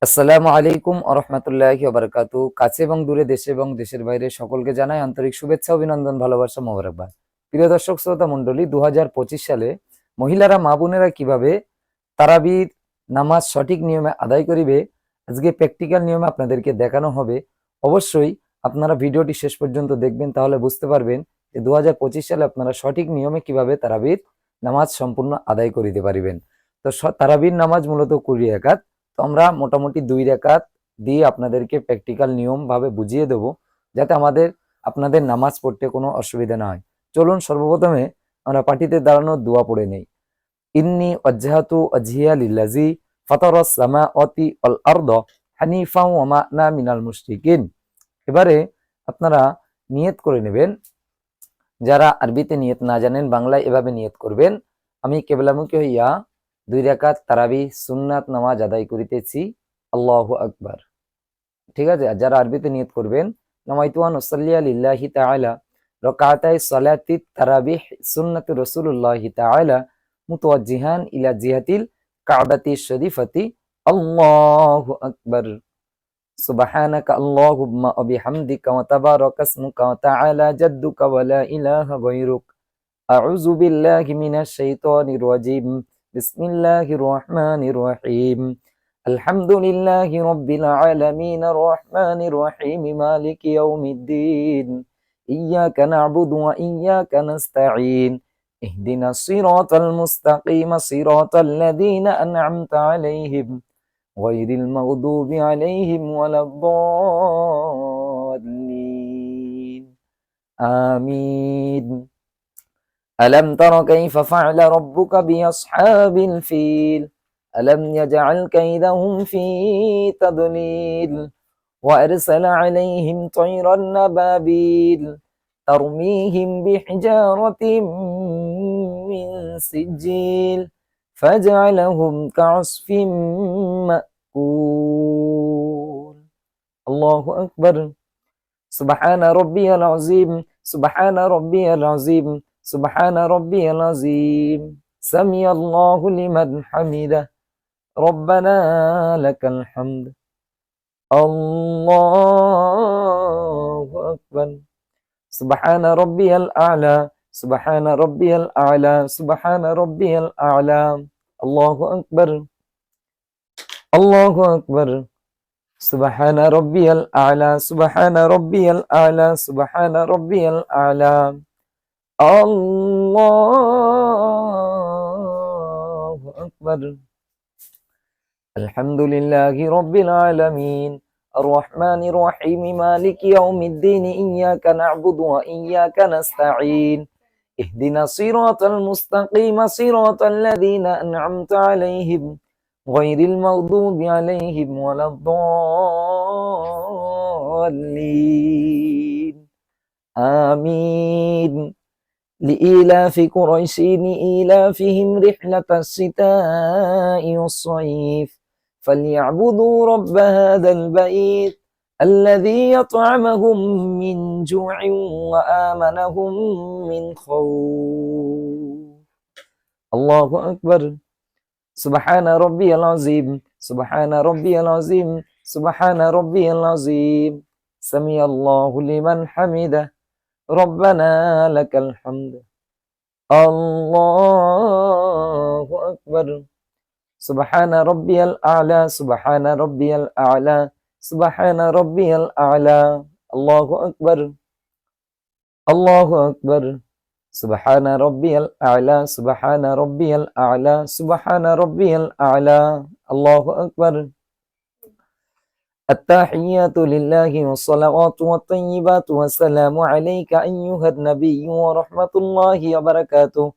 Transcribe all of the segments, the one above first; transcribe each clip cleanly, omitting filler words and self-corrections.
আসসালামু আলাইকুম আরহামতুল্লাহি ওবারাকাতু। কাছে এবং দূরে, দেশে এবং দেশের বাইরে সকলকে জানাই আন্তরিক শুভেচ্ছা, অভিনন্দন, ভালোবাসা, মোবারকবাদ। প্রিয় দর্শক শ্রোতা মণ্ডলী, 2025 সালে মহিলারা, মা বোনেরা কিভাবে তারাবির নামাজ সঠিক নিয়মে আদায় করিবে, আজকে প্র্যাকটিক্যাল নিয়মে আপনাদেরকে দেখানো হবে। অবশ্যই আপনারা ভিডিওটি শেষ পর্যন্ত দেখবেন, তাহলে বুঝতে পারবেন যে 2025 সালে আপনারা সঠিক নিয়মে কিভাবে তারাবির নামাজ সম্পূর্ণ আদায় করিতে পারিবেন। তো তারাবির নামাজ মূলত 20 রাকাত। তো আমরা মোটামুটি 2 রাকাত দিয়ে আপনাদেরকে প্র্যাকটিক্যাল নিয়ম ভাবে বুঝিয়ে দেব, যাতে আপনাদের নামাজ পড়তে কোনো অসুবিধা না হয়। চলুন সর্বপ্রথমে আমরা পাটিতে দাঁড়ানো দোয়া পড়ে নেই। ইন্নি ওয়াজ্জাহাতু ওয়াজহিয়া লিল্লাযী ফাতারাস সামাওয়াতি ওয়াল আরদা হানিফা ওয়া মা আনা মিনাল মুশরিকিন। এবারে আপনারা নিয়ত করে নেবেন। যারা আরবিতে নিয়ত না জানেন, বাংলায় এভাবে নিয়ত করবেন: আমি কিবলামুখী হইয়া 2 রাকাত তারাবি সুন্নাত নামাজ আদায় করিতেছি, আল্লাহু আকবার। ঠিক আছে? আর যারা আরবিতে নিয়ত করবেন: নামাইতু আন উসাল্লিয়া লিল্লাহি তাআলা রাকাতাই সালাতি তারাবিহ সুন্নাতি রাসূলুল্লাহি তাআলা মুতাওয়াজ্জিহান ইলা জিহাতিল কাবাতি শরীফাতি, আল্লাহু আকবার। সুবহানাকা আল্লাহুম্মা ওয়া বিহামদিকা ওয়া তাবারাকা ইসমুকা ওয়া তাআলা জাদ্দুকা ওয়া লা ইলাহা গায়রুক। আউযু বিল্লাহি মিনাশ শাইতানির রাজীম। বিসমিল্লাহির রহমানির রহিম। আলহামদুলিল্লাহি রাব্বিল আলামিন আর রহমানির রহিম মালিকি ইয়াউমিদ্দিন। ইয়্যাকা না'বুদু ওয়া ইয়্যাকা নাস্তাঈন। ইহদিনাস সিরাতাল মুস্তাকিম সিরাতাল লাযীনা আন'আমতা আলাইহিম গায়রিল মাগদুবি আলাইহিম ওয়ালাদ-দাল্লিন। আমিন। ألم تر كيف فعل ربك بأصحاب الفيل ألم يجعل كيدهم في تضليل وأرسل عليهم طيرا أبابيل ترميهم بحجارة من سجيل فجعلهم كعصف مأكول. الله أكبر. سبحان ربي العظيم. سبحان ربي العظيم. سبحان ربي العظيم. سمع الله لمن حمده. ربنا لك الحمد. الله أكبر. سبحان ربي الأعلى. سبحان ربي الأعلى. سبحان ربي الأعلى. الله أكبر. الله أكبر. سبحان ربي الأعلى. سبحان ربي الأعلى. سبحان ربي الأعلى. الله أكبر. الحمد لله رب العالمين الرحمن الرحيم مالك يوم الدين إياك نعبد وإياك نستعين اهدنا الصراط المستقيم صراط الذين أنعمت عليهم غير المغضوب عليهم ولا الضالين. آمين. لإيلاف قريش إيلافهم رحلة الشتاء والصيف فليعبدوا رب هذا البيت الذي يطعمهم من جوع وآمنهم من خوف. الله أكبر. سبحان ربي العظيم. سبحان ربي العظيم. سبحان ربي العظيم. سمع الله لمن حمده. ربنا لك الحمد. الله أكبر. سبحان ربي الأعلى. سبحان ربي الأعلى. سبحان ربي الأعلى. الله أكبر. الله أكبر. سبحان ربي الأعلى. سبحان ربي الأعلى. سبحان ربي الأعلى. الله أكبر. التحيات لله والصلوات والطيبات والسلام عليك أيها النبي ورحمة الله وبركاته.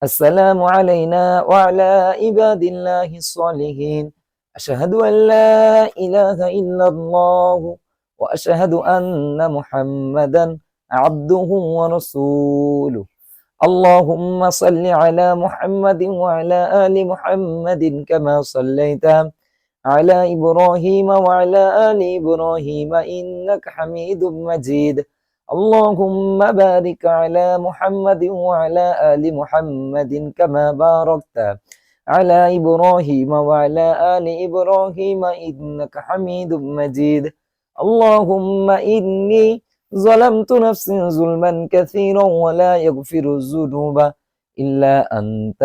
السلام علينا وعلى عباد الله الصالحين. أشهد أن لا إله إلا الله وأشهد أن محمدا عبده ورسوله. اللهم صل على محمد وعلى آل محمد كما صليت على إبراهيم وعلى آل إبراهيم إنك حميد مجيد. اللهم بارك على محمد وعلى آل محمد كما باركت على إبراهيم وعلى آل إبراهيم إنك حميد مجيد اللهم إني ظلمت نفسي ظلما كثيرا ولا يغفر الذنوب إلا أنت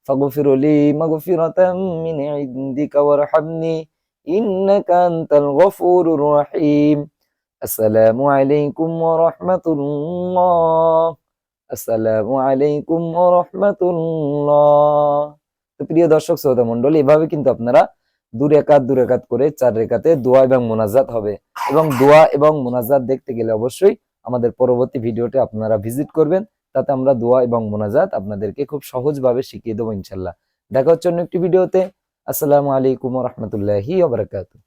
فاغفر لي مغفرة من عندك وارحمني إنك أنت الغفور الرحيم السلام عليكم ورحمة الله আসসালামু আলাইকুম ওয়া রাহমাতুল্লাহ। তো প্রিয় দর্শক শ্রোতা মণ্ডলী, এভাবে কিন্তু আপনারা দু রাকাত করে 4 রাকাতে দোয়া এবং মোনাজাত হবে। এবং দোয়া এবং মোনাজাত দেখতে গেলে অবশ্যই আমাদের পরবর্তী ভিডিওতে আপনারা ভিজিট করবেন, তাতে আমরা দোয়া এবং মোনাজাত আপনাদেরকে খুব সহজভাবে শিখিয়ে দেবো ইনশাল্লাহ। দেখা হচ্ছে অন্য একটি ভিডিওতে। আসসালামু আলাইকুম ওয়া রাহমাতুল্লাহি ওয়া বারাকাতুহু।